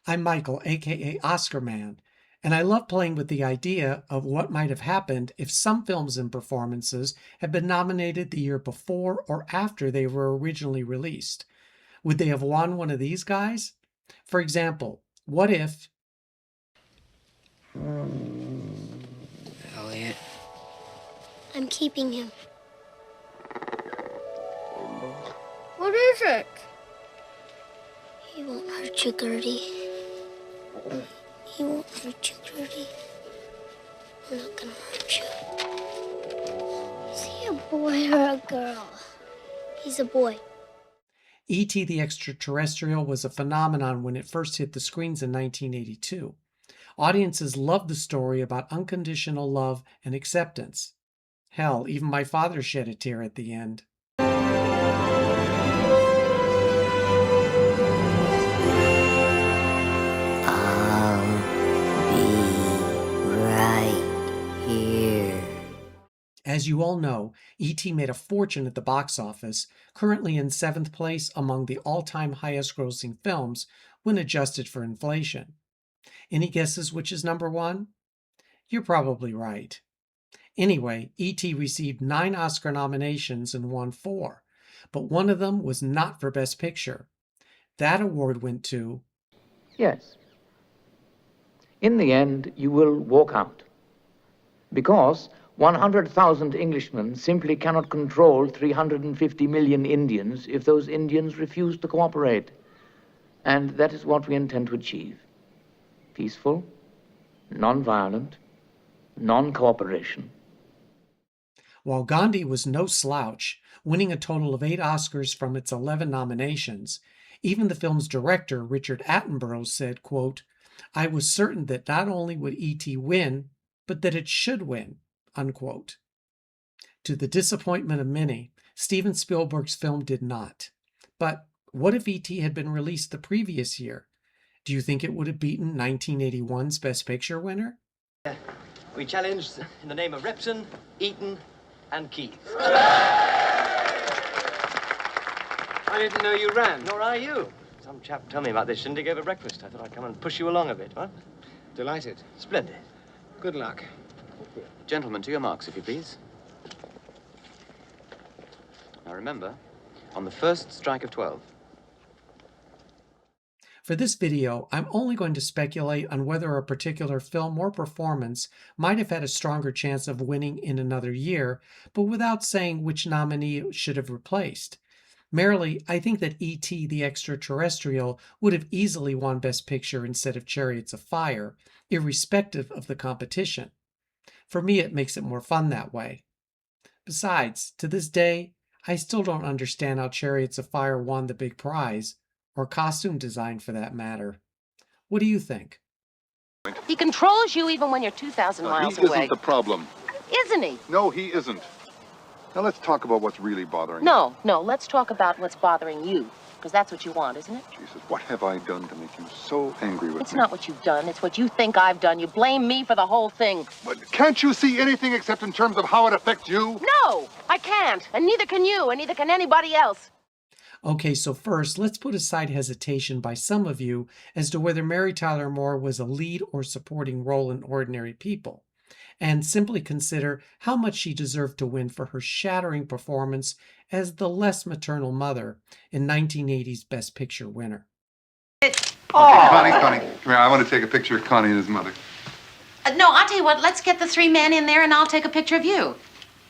I'm Michael, aka Oscar Man, and I love playing with the idea of what might have happened if some films and performances had been nominated the year before or after they were originally released. Would they have won one of these guys? For example, what if Elliot. I'm keeping him. What is it? He won't hurt you, Gertie. He won't hurt you, Gertie. I'm not gonna hurt you. Is he a boy or a girl? He's a boy. E.T. the Extraterrestrial was a phenomenon when it first hit the screens in 1982. Audiences loved the story about unconditional love and acceptance. Hell, even my father shed a tear at the end. As you all know, E.T. made a fortune at the box office, currently in 7th place among the all-time highest-grossing films when adjusted for inflation. Any guesses which is number one? You're probably right. Anyway, E.T. received 9 Oscar nominations and won 4, but one of them was not for Best Picture. That award went to... Yes. In the end, you will walk out. Because 100,000 Englishmen simply cannot control 350 million Indians if those Indians refuse to cooperate. And that is what we intend to achieve. Peaceful, non-violent, non-cooperation. While Gandhi was no slouch, winning a total of 8 Oscars from its 11 nominations, even the film's director, Richard Attenborough, said, quote, "I was certain that not only would E.T. win, but that it should win," unquote. To the disappointment of many, Steven Spielberg's film did not. But what if E.T. had been released the previous year? Do you think it would have beaten 1981's Best Picture winner? We challenged in the name of Repton, Eaton, and Keith. I didn't know you ran. Nor are you. Some chap told me about this shindig over breakfast. I thought I'd come and push you along a bit, what? Delighted. Splendid. Good luck. Gentlemen, to your marks, if you please. Now remember, on the first strike of 12. For this video, I'm only going to speculate on whether a particular film or performance might have had a stronger chance of winning in another year, but without saying which nominee it should have replaced. Merely, I think that E.T. the Extraterrestrial would have easily won Best Picture instead of Chariots of Fire, irrespective of the competition. For me, it makes it more fun that way. Besides, to this day, I still don't understand how Chariots of Fire won the big prize, or costume design for that matter. What do you think? He controls you even when you're 2,000 miles away. He isn't the problem. Isn't he? No, he isn't. Now let's talk about what's really bothering you. No, let's talk about what's bothering you. Because that's what you want, isn't it? Jesus, what have I done to make you so angry with me? It's not what you've done, it's what you think I've done. You blame me for the whole thing. But can't you see anything except in terms of how it affects you? No, I can't. And neither can you, and neither can anybody else. Okay, so first, let's put aside hesitation by some of you as to whether Mary Tyler Moore was a lead or supporting role in Ordinary People, and simply consider how much she deserved to win for her shattering performance as the less maternal mother in 1980's Best Picture winner. Connie, come here. I want to take a picture of Connie and his mother. No, I'll tell you what, let's get the 3 men in there and I'll take a picture of you.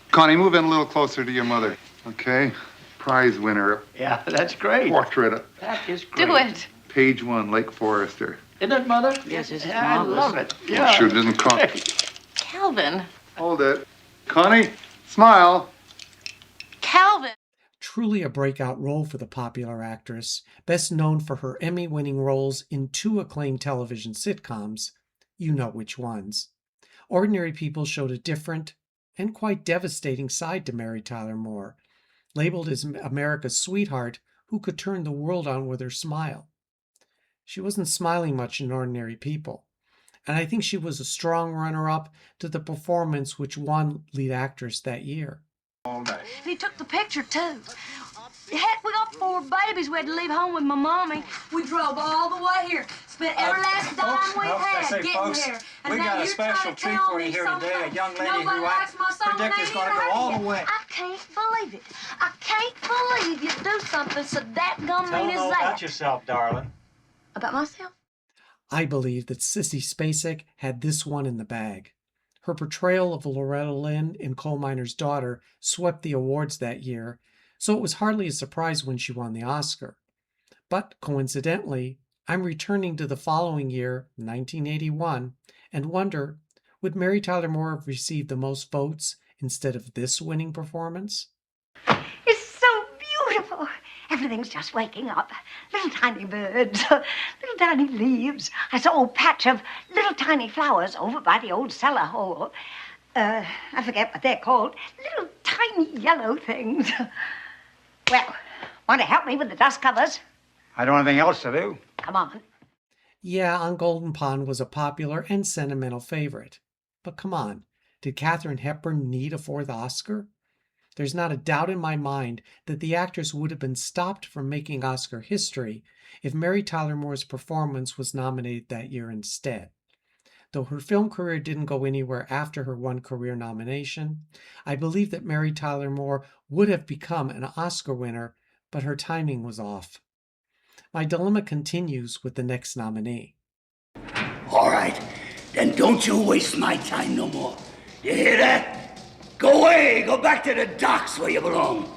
Connie, move in a little closer to your mother, okay? Prize winner. Yeah, that's great. Portrait. That is great. Do it. Page 1, Lake Forester. Isn't it, Mother? Yes, it's I marvelous. love it. Oh, Yeah. shoot, it isn't Connie. Calvin. Hold it. Connie, smile. Calvin. Truly a breakout role for the popular actress, best known for her Emmy-winning roles in 2 acclaimed television sitcoms. You know which ones. Ordinary People showed a different and quite devastating side to Mary Tyler Moore, labeled as America's sweetheart who could turn the world on with her smile. She wasn't smiling much in Ordinary People, and I think she was a strong runner-up to the performance which won lead actress that year. All night. He took the picture, too. Heck, we got 4 babies. We had to leave home with my mommy. We drove all the way here. Spent every last dime we had getting here. And we now got a you're trying special to treat tell for you me here something today. A young lady nobody who I likes my son predict is ain't going to here go all yet. the way. I can't believe it. I can't believe you do something so that gum Tell mean them as about that. yourself, darling. About myself? I believe that Sissy Spacek had this one in the bag. Her portrayal of Loretta Lynn in Coal Miner's Daughter swept the awards that year, so it was hardly a surprise when she won the Oscar. But coincidentally, I'm returning to the following year, 1981, and wonder, would Mary Tyler Moore have received the most votes instead of this winning performance? It's so beautiful. Everything's just waking up. Little tiny birds, little tiny leaves. I saw a patch of little tiny flowers over by the old cellar hole. I forget what they're called. Little tiny yellow things. Well, want to help me with the dust covers? I don't have anything else to do. Come on. Yeah, On Golden Pond was a popular and sentimental favorite. But come on, did Katharine Hepburn need a 4th Oscar? There's not a doubt in my mind that the actress would have been stopped from making Oscar history if Mary Tyler Moore's performance was nominated that year instead. Though her film career didn't go anywhere after her one career nomination, I believe that Mary Tyler Moore would have become an Oscar winner, but her timing was off. My dilemma continues with the next nominee. All right, then don't you waste my time no more. You hear that? Go away, go back to the docks where you belong.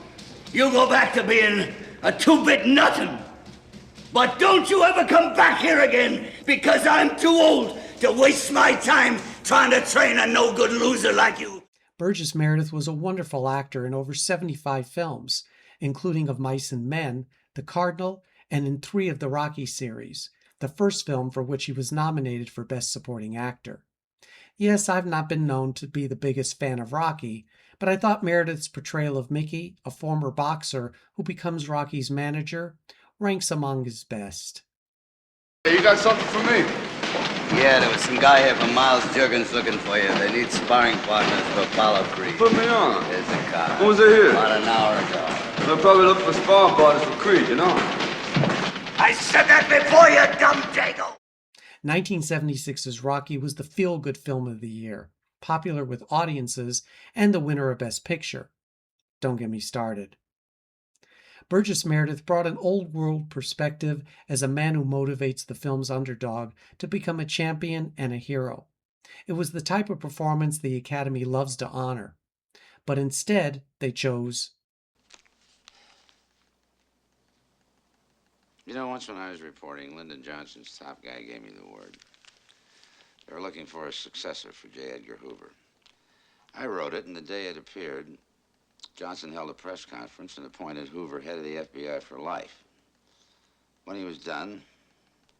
You go back to being a 2-bit nothing. But don't you ever come back here again, because I'm too old to waste my time trying to train a no-good loser like you. Burgess Meredith was a wonderful actor in over 75 films, including Of Mice and Men, The Cardinal, and in 3 of the Rocky series, the first film for which he was nominated for Best Supporting Actor. Yes, I've not been known to be the biggest fan of Rocky, but I thought Meredith's portrayal of Mickey, a former boxer who becomes Rocky's manager, ranks among his best. Hey, you got something for me? Yeah, there was some guy here from Miles Juggins looking for you. They need sparring partners for Apollo Creed. Put me on. There's the car. Who was it here? About an hour ago. They'll probably look for sparring partners for Creed, you know? I said that before, you dumb dago. 1976's Rocky was the feel-good film of the year, popular with audiences, and the winner of Best Picture. Don't get me started. Burgess Meredith brought an old-world perspective as a man who motivates the film's underdog to become a champion and a hero. It was the type of performance the Academy loves to honor. But instead, they chose... You know, once when I was reporting, Lyndon Johnson's top guy gave me the word. They were looking for a successor for J. Edgar Hoover. I wrote it, and the day it appeared, Johnson held a press conference and appointed Hoover head of the FBI for life. When he was done,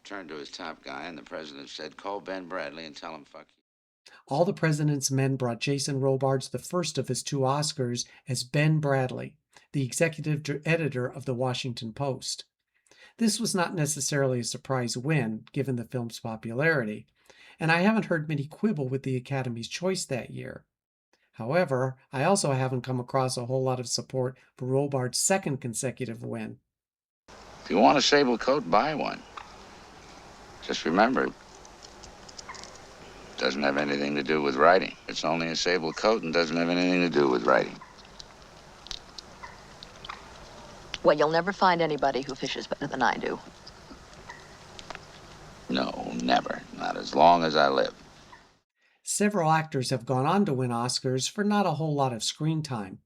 turned to his top guy, and the president said, "Call Ben Bradley and tell him fuck you." All the President's Men brought Jason Robards the first of his 2 Oscars as Ben Bradley, the executive editor of the Washington Post. This was not necessarily a surprise win, given the film's popularity, and I haven't heard many quibble with the Academy's choice that year. However, I also haven't come across a whole lot of support for Robards' second consecutive win. If you want a sable coat, buy one. Just remember, it doesn't have anything to do with writing. It's only a sable coat and doesn't have anything to do with writing. Well, you'll never find anybody who fishes better than I do. No, never. Not as long as I live. Several actors have gone on to win Oscars for not a whole lot of screen time.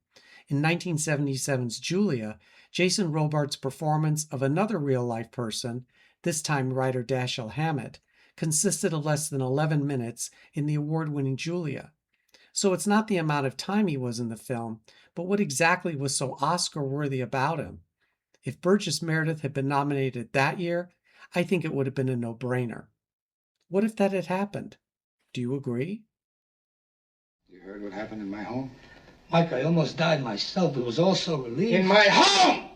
In 1977's Julia, Jason Robards' performance of another real-life person, this time writer Dashiell Hammett, consisted of less than 11 minutes in the award-winning Julia. So it's not the amount of time he was in the film, but what exactly was so Oscar-worthy about him. If Burgess Meredith had been nominated that year, I think it would have been a no-brainer. What if that had happened? Do you agree? You heard what happened in my home? Mike, I almost died myself. It was all so relieved. In my home!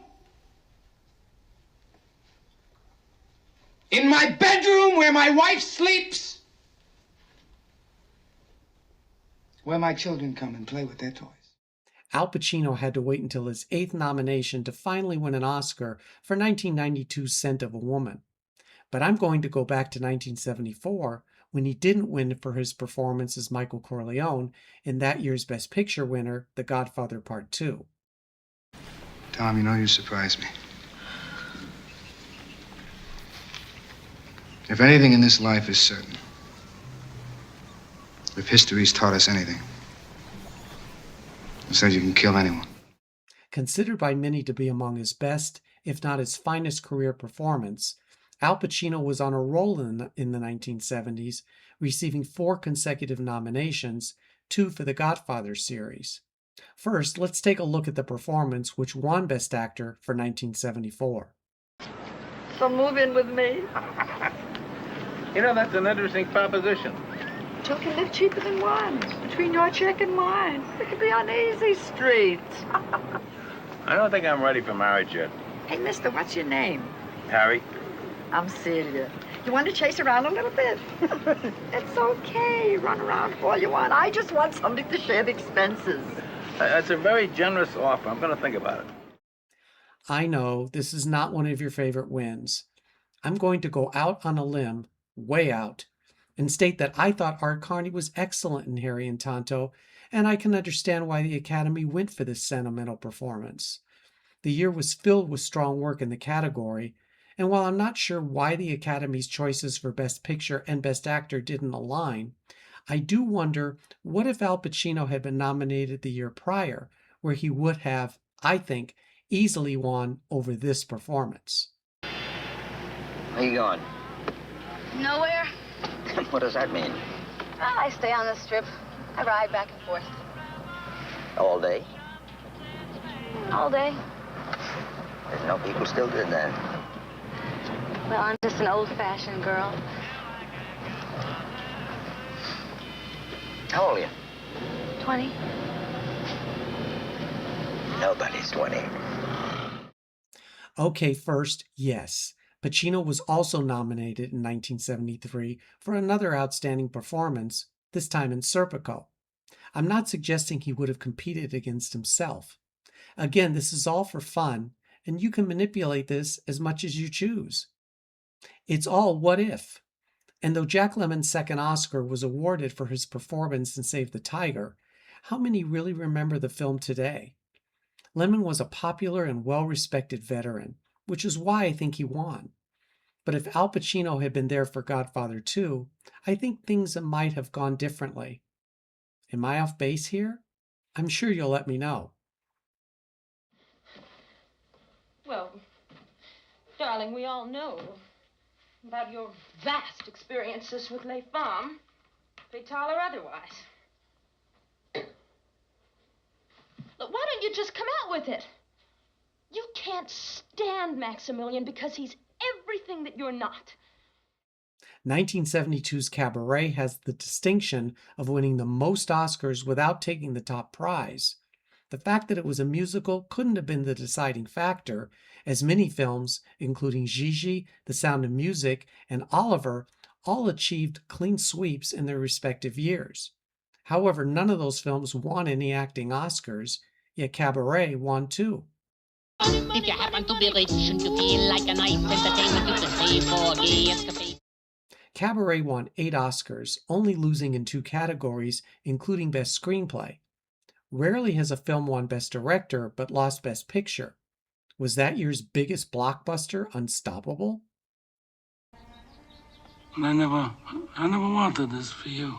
In my bedroom where my wife sleeps! Where my children come and play with their toys. Al Pacino had to wait until his 8th nomination to finally win an Oscar for 1992's Scent of a Woman. But I'm going to go back to 1974 when he didn't win for his performance as Michael Corleone in that year's Best Picture winner, The Godfather Part 2. Tom, you know you surprised me. If anything in this life is certain, if history's taught us anything, it says you can kill anyone. Considered by many to be among his best, if not his finest career performance, Al Pacino was on a roll in the 1970s, receiving 4 consecutive nominations, 2 for the Godfather series. First, let's take a look at the performance which won Best Actor for 1974. So move in with me. You know, that's an interesting proposition. Two can live cheaper than one. Between your check and mine, we could be on easy street. I don't think I'm ready for marriage yet. Hey, mister, what's your name? Harry? I'm Celia. You want to chase around a little bit? It's okay. Run around all you want. I just want something to share the expenses. That's a very generous offer. I'm going to think about it. I know this is not one of your favorite wins. I'm going to go out on a limb, way out, and state that I thought Art Carney was excellent in Harry and Tonto, and I can understand why the Academy went for this sentimental performance. The year was filled with strong work in the category, and while I'm not sure why the Academy's choices for Best Picture and Best Actor didn't align, I do wonder what if Al Pacino had been nominated the year prior, where he would have, I think, easily won over this performance. Where you going? Nowhere. What does that mean? Well, I stay on the strip. I ride back and forth. All day? All day. There's no people still did that. Well, I'm just an old-fashioned girl. How old are you? 20. Nobody's 20. Okay, first, yes. Pacino was also nominated in 1973 for another outstanding performance, this time in Serpico. I'm not suggesting he would have competed against himself. Again, this is all for fun, and you can manipulate this as much as you choose. It's all what if. And though Jack Lemmon's second Oscar was awarded for his performance in Save the Tiger, how many really remember the film today? Lemmon was a popular and well-respected veteran, which is why I think he won. But if Al Pacino had been there for Godfather 2, I think things might have gone differently. Am I off base here? I'm sure you'll let me know. Well, darling, we all know about your vast experiences with Les Femmes, fatale or otherwise. Look, why don't you just come out with it? You can't stand Maximilian because he's everything that you're not. 1972's Cabaret has the distinction of winning the most Oscars without taking the top prize. The fact that it was a musical couldn't have been the deciding factor, as many films, including Gigi, The Sound of Music, and Oliver, all achieved clean sweeps in their respective years. However, none of those films won any acting Oscars, yet Cabaret won 2. If you happen to be rich and you feel like a nice entertainment, you can pay for a gay escapade. Cabaret won 8 Oscars, only losing in 2 categories, including Best Screenplay. Rarely has a film won Best Director but lost Best Picture. Was that year's biggest blockbuster Unstoppable? I never wanted this for you.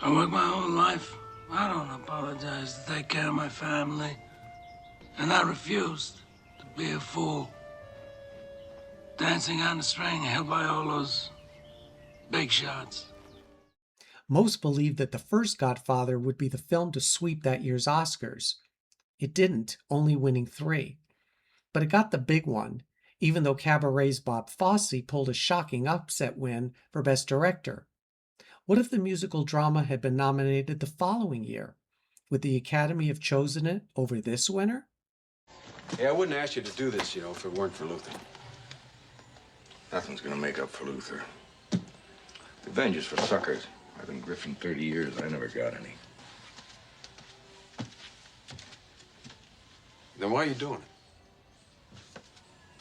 I worked my whole life. I don't apologize to take care of my family. And I refused to be a fool. Dancing on the string held by all those big shots. Most believed that the first Godfather would be the film to sweep that year's Oscars. It didn't, only winning 3. But it got the big one, even though Cabaret's Bob Fosse pulled a shocking upset win for Best Director. What if the musical drama had been nominated the following year? Would the Academy have chosen it over this winner? Hey, I wouldn't ask you to do this, if it weren't for Luther. Nothing's gonna make up for Luther. Revenge is for suckers. I've been griffing 30 years. I never got any. Then why are you doing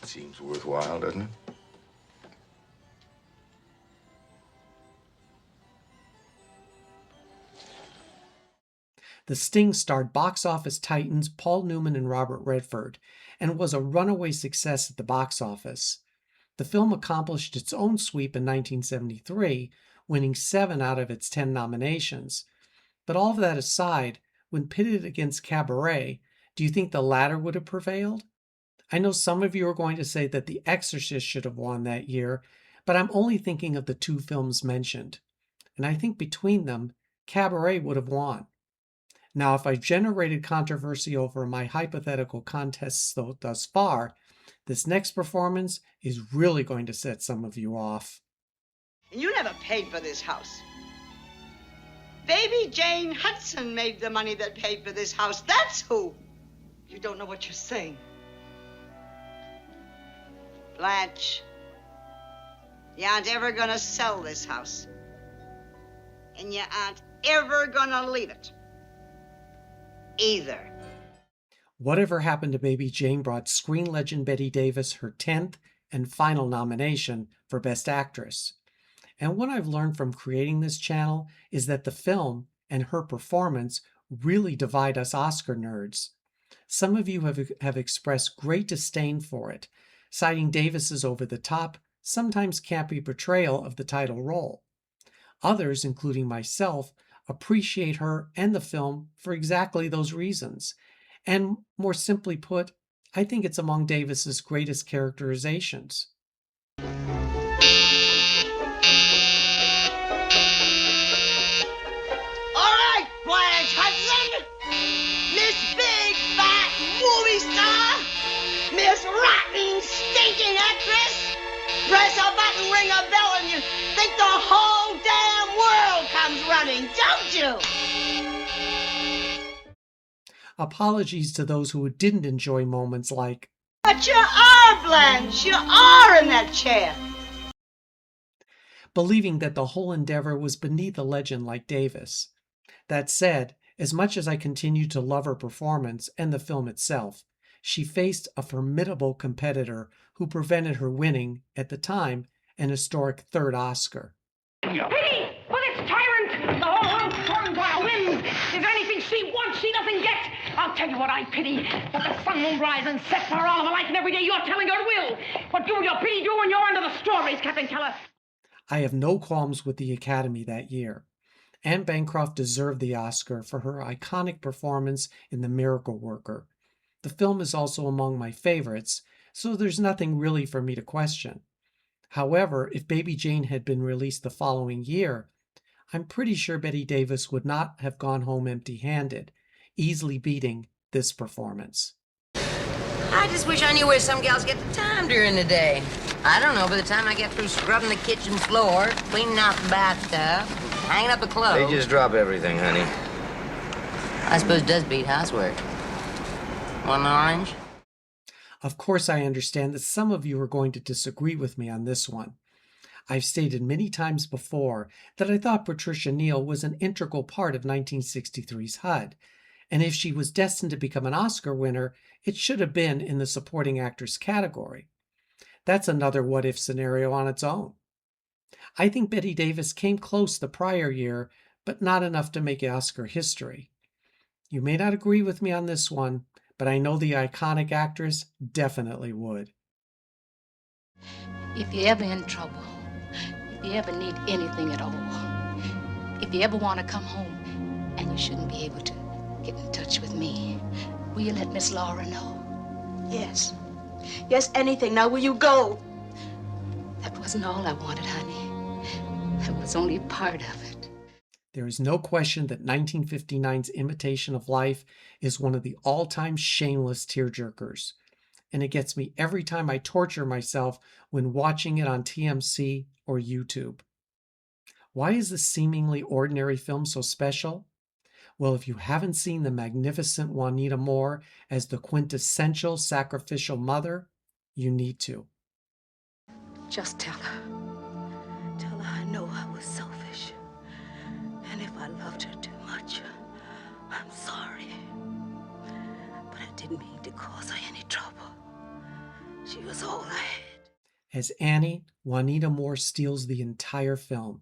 it? Seems worthwhile, doesn't it? The Sting starred box office titans Paul Newman and Robert Redford and was a runaway success at the box office. The film accomplished its own sweep in 1973, winning 7 out of its 10 nominations. But all of that aside, when pitted against Cabaret, do you think the latter would have prevailed? I know some of you are going to say that The Exorcist should have won that year, but I'm only thinking of the 2 films mentioned. And I think between them, Cabaret would have won. Now, if I've generated controversy over my hypothetical contests thus far, this next performance is really going to set some of you off. You never paid for this house. Baby Jane Hudson made the money that paid for this house. That's who. You don't know what you're saying. Blanche, you aren't ever gonna sell this house. And you aren't ever gonna leave it. Either. Whatever Happened to Baby Jane brought screen legend Bette Davis her 10th and final nomination for Best Actress. And what I've learned from creating this channel is that the film and her performance really divide us Oscar nerds. Some of you have expressed great disdain for it, citing Davis's over-the-top, sometimes campy portrayal of the title role. Others, including myself, appreciate her and the film for exactly those reasons. And more simply put, I think it's among Davis's greatest characterizations. All right, Blanche Hudson, Miss Big Fat Movie Star, Miss Rotten Stinking Actress, press a button, ring a bell, and you think the whole damn world comes running, don't you? Apologies to those who didn't enjoy moments like, But you are, Blanche, you are in that chair. believing that the whole endeavor was beneath a legend like Davis. That said, as much as I continue to love her performance and the film itself, she faced a formidable competitor who prevented her winning, at the time, an historic 3rd Oscar. Pity for this tyrant! The whole world's torn by a wind! Is there anything she wants she doesn't get? I'll tell you what I pity, that the sun won't rise and set for her all of her life, and every day you're telling her it will. What do your pity do when you're under the strawberries, Captain Keller? I have no qualms with the Academy that year. Anne Bancroft deserved the Oscar for her iconic performance in The Miracle Worker. The film is also among my favorites, so there's nothing really for me to question. However, if Baby Jane had been released the following year, I'm pretty sure Bette Davis would not have gone home empty-handed, easily beating this performance. I just wish I knew where some gals get the time during the day. I don't know, by the time I get through scrubbing the kitchen floor, cleaning out the bathtub, hanging up the clothes. They just drop everything, honey. I suppose it does beat housework. Want an orange? Of course, I understand that some of you are going to disagree with me on this one. I've stated many times before that I thought Patricia Neal was an integral part of 1963's HUD, and if she was destined to become an Oscar winner, it should have been in the supporting actress category. That's another what-if scenario on its own. I think Bette Davis came close the prior year, but not enough to make Oscar history. You may not agree with me on this one, but I know the iconic actress definitely would. If you're ever in trouble, if you ever need anything at all, if you ever want to come home and you shouldn't be able to get in touch with me, will you let Miss Laura know? Yes. Yes, anything. Now, will you go? That wasn't all I wanted, honey. That was only a part of it. There is no question that 1959's Imitation of Life is one of the all-time shameless tearjerkers, and it gets me every time I torture myself when watching it on TMC or YouTube. Why is this seemingly ordinary film so special? Well, if you haven't seen the magnificent Juanita Moore as the quintessential sacrificial mother, you need to. Just tell her. Tell her I know I was selfish. And if I loved her too much, I'm sorry. But I didn't mean to cause her any trouble. She was all I had. As Annie, Juanita Moore steals the entire film.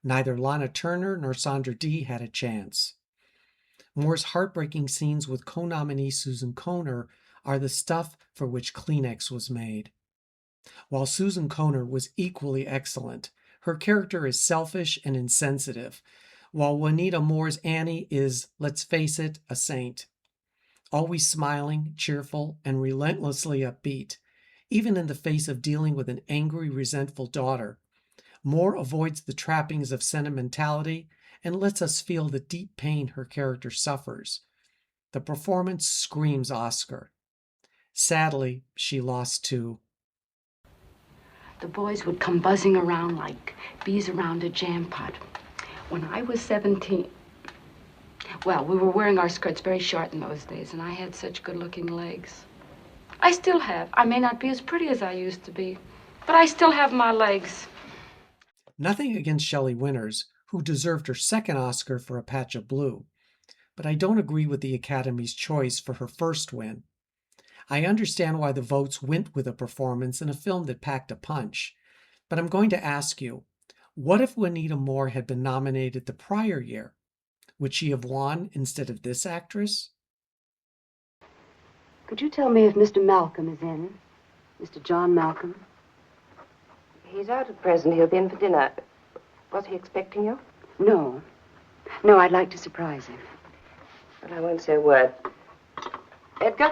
Neither Lana Turner nor Sandra Dee had a chance. Moore's heartbreaking scenes with co-nominee Susan Kohner are the stuff for which Kleenex was made. While Susan Kohner was equally excellent, her character is selfish and insensitive, while Juanita Moore's Annie is, let's face it, a saint. Always smiling, cheerful, and relentlessly upbeat, even in the face of dealing with an angry, resentful daughter. Moore avoids the trappings of sentimentality and lets us feel the deep pain her character suffers. The performance screams Oscar. Sadly, she lost too. The boys would come buzzing around like bees around a jam pot. When I was 17, well, we were wearing our skirts very short in those days, and I had such good-looking legs. I still have. I may not be as pretty as I used to be, but I still have my legs. Nothing against Shelley Winters, who deserved her second Oscar for A Patch of Blue, but I don't agree with the Academy's choice for her first win. I understand why the votes went with a performance in a film that packed a punch, but I'm going to ask you, what if Juanita Moore had been nominated the prior year? Would she have won instead of this actress? Could you tell me if Mr. Malcolm is in? Mr. John Malcolm? He's out at present. He'll be in for dinner. Was he expecting you? No. No, I'd like to surprise him. Well, I won't say a word. Edgar?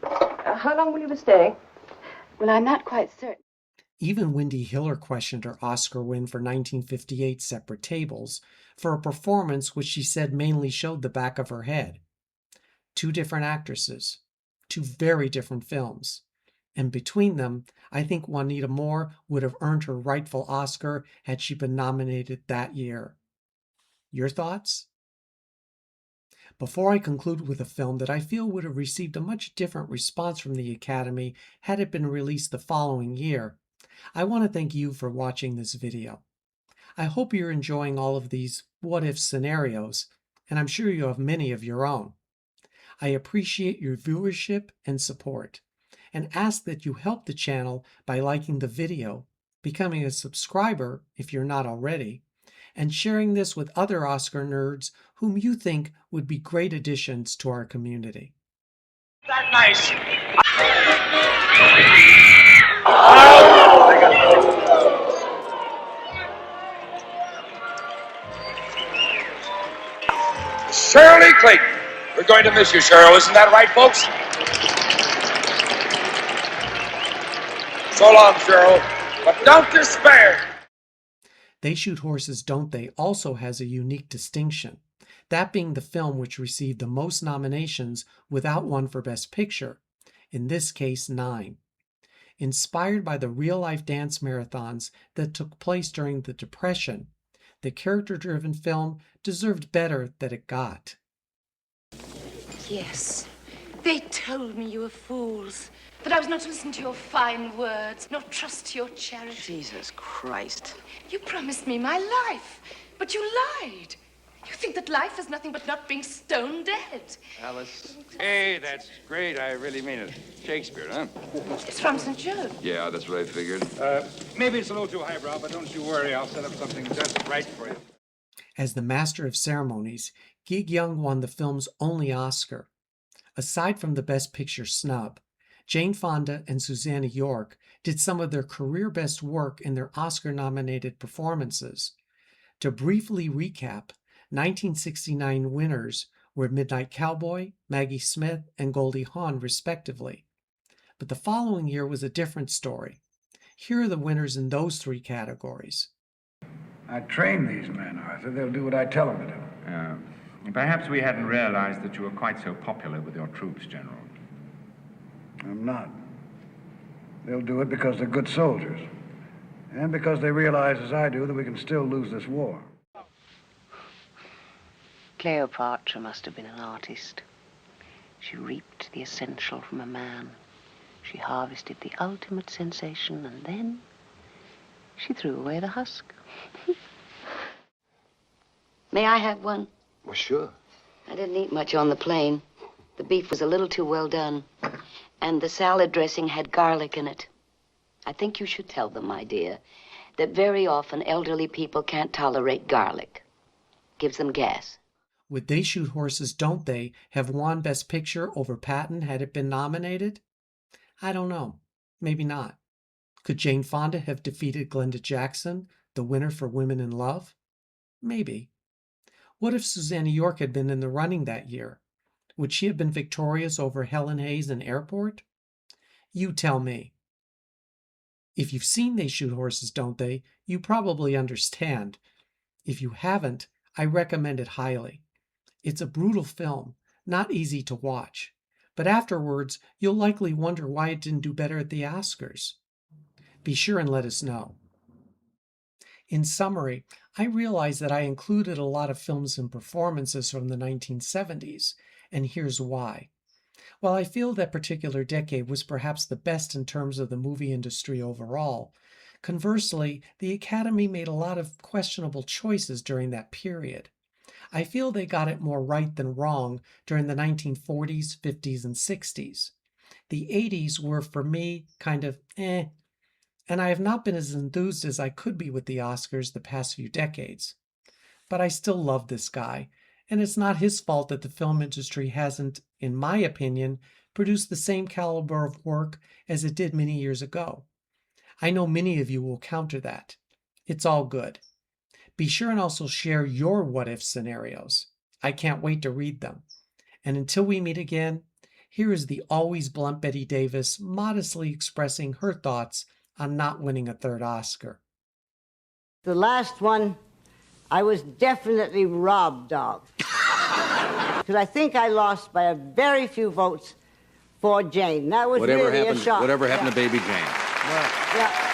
How long will you be staying? Well, I'm not quite certain. Even Wendy Hiller questioned her Oscar win for 1958 Separate Tables for a performance which she said mainly showed the back of her head. Two different actresses, two very different films. And between them, I think Juanita Moore would have earned her rightful Oscar had she been nominated that year. Your thoughts? Before I conclude with a film that I feel would have received a much different response from the Academy had it been released the following year, I want to thank you for watching this video. I hope you're enjoying all of these what-if scenarios, and I'm sure you have many of your own. I appreciate your viewership and support, and ask that you help the channel by liking the video, becoming a subscriber if you're not already, and sharing this with other Oscar nerds whom you think would be great additions to our community. That nice. Shirley Clayton. We're going to miss you, Cheryl. Isn't that right, folks? So long, Cheryl. But don't despair. They Shoot Horses, Don't They? Also has a unique distinction, that being the film which received the most nominations without one for Best Picture, in this case 9. Inspired by the real-life dance marathons that took place during the Depression, the character-driven film deserved better than it got. Yes. They told me you were fools, that I was not to listen to your fine words, nor trust to your charity. Jesus Christ. You promised me my life, but you lied. You think that life is nothing but not being stone dead. Alice. Hey, that's great. I really mean it. Shakespeare, huh? It's from St. Jude. Yeah, that's what I figured. Maybe it's a little too highbrow, but don't you worry. I'll set up something just right for you. As the Master of Ceremonies, Gig Young won the film's only Oscar. Aside from the Best Picture snub, Jane Fonda and Susanna York did some of their career best work in their Oscar-nominated performances. To briefly recap, 1969 winners were Midnight Cowboy, Maggie Smith, and Goldie Hawn, respectively. But the following year was a different story. Here are the winners in those three categories. I train these men, Arthur. They'll do what I tell them to do. Perhaps we hadn't realized that you were quite so popular with your troops, General. I'm not. They'll do it because they're good soldiers. And because they realize, as I do, that we can still lose this war. Cleopatra must have been an artist. She reaped the essential from a man. She harvested the ultimate sensation, and then she threw away the husk. May I have one? Well, sure. I didn't eat much on the plane. The beef was a little too well done, and the salad dressing had garlic in it. I think you should tell them, my dear, that very often elderly people can't tolerate garlic. Gives them gas. Would They Shoot Horses, Don't They have won Best Picture over Patton had it been nominated? I don't know. Maybe not. Could Jane Fonda have defeated Glenda Jackson, the winner for Women in Love? Maybe. What if Susanna York had been in the running that year? Would she have been victorious over Helen Hayes in Airport? You tell me. If you've seen They Shoot Horses, Don't They, you probably understand. If you haven't, I recommend it highly. It's a brutal film, not easy to watch, but afterwards you'll likely wonder why it didn't do better at the Oscars. Be sure and let us know. In summary, I realize that I included a lot of films and performances from the 1970s, and here's why. While I feel that particular decade was perhaps the best in terms of the movie industry overall, conversely, the Academy made a lot of questionable choices during that period. I feel they got it more right than wrong during the 1940s, 50s, and 60s. The 80s were, for me, kind of and I have not been as enthused as I could be with the Oscars the past few decades. But I still love this guy, and it's not his fault that the film industry hasn't, in my opinion, produced the same caliber of work as it did many years ago. I know many of you will counter that. It's all good. Be sure and also share your what-if scenarios. I can't wait to read them. And until we meet again, here is the always blunt Bette Davis modestly expressing her thoughts on not winning a third Oscar. The last one, I was definitely robbed of. Because I think I lost by a very few votes for Jane. That was really a shock. Whatever happened to Baby Jane? Yeah.